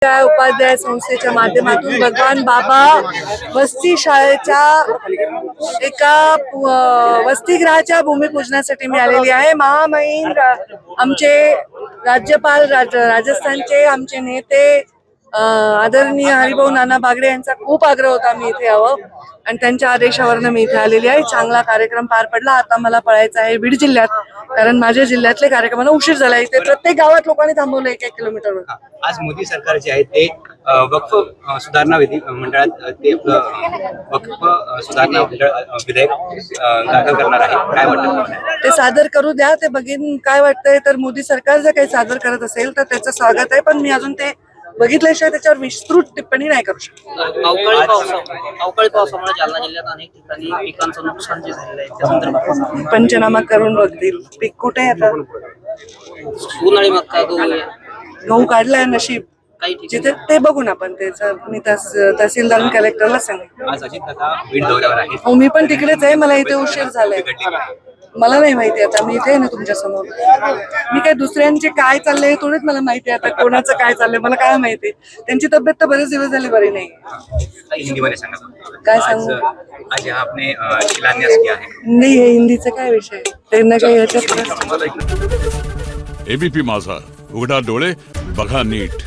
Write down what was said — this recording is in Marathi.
उपाध्याय संस्थेच्या माध्यमातून भगवान बाबा वसती शाळेच्या एका वसतिगृहाच्या भूमिपूजनासाठी मी आलेली आहे। महामहिम आमचे राज्यपाल राजस्थानचे आमचे नेते आदरणीय हरिभाऊ नाना बागडे यांचा खूप आग्रह होता मी इथे यावं आणि त्यांच्या आदेशावरनं मी इथे आलेली आहे। चांगला कार्यक्रम पार पडला। आता मला पळायचं आहे बीड जिल्ह्यात, कारण माझ्या जिल्ह्यातले कार्यक्रमाला उशीर झाला। इथे प्रत्येक गावात लोकांनी थांबवलं 1-1 किलोमीटरवर। आज मोदी सरकार जे आहे ते वक्फ सुधारणा मंडळात ते वक्फ सुधारणा विधेयक दाखल करणार आहे। काय वाटतं ते सादर करू द्या, ते बघीन काय वाटतंय। तर मोदी सरकार जर काही सादर करत असेल तर त्याचं स्वागत आहे, पण मी अजून ते बघितल्याशिवाय त्याच्यावर विस्तृत टिप्पणी नाही करू शकत। अवकाळी पावसामुळे जालना जिल्ह्यात अनेक ठिकाणी पिकांचं नुकसान जे झालेलं आहे त्या संदर्भात पंचनामा करून बघतील। पीक कुठे आहे आता? उन्हाळी मक्का गहू काढलाय नशीब काही जिथे, ते बघून आपण त्याचं मी तहसीलदार कलेक्टरला सांगेन। आज अजित दादा बीड दौऱ्यावर आहेत। हो, मी पण तिकडेच आहे। मला इथे उशीर झालाय। मला नाही माहिती, आता मी इथे आहे ना तुमच्या समोर। मी काय दुसऱ्यांचे काय चाललंय थोडंच मला माहिती आहे। आता कोणाचं काय चाललंय मला काय माहिती। त्यांची तब्येत तर बरेच दिवस झाले बरी नाही। हिंदीमध्ये सांगा काय सांगू? आज यहाँ आपने शिलान्यास किया है। नाही, हे हिंदीचं काय विषय त्यांना काही याच्यात एबीपी माझा, उघडा डोळे बघा नीट।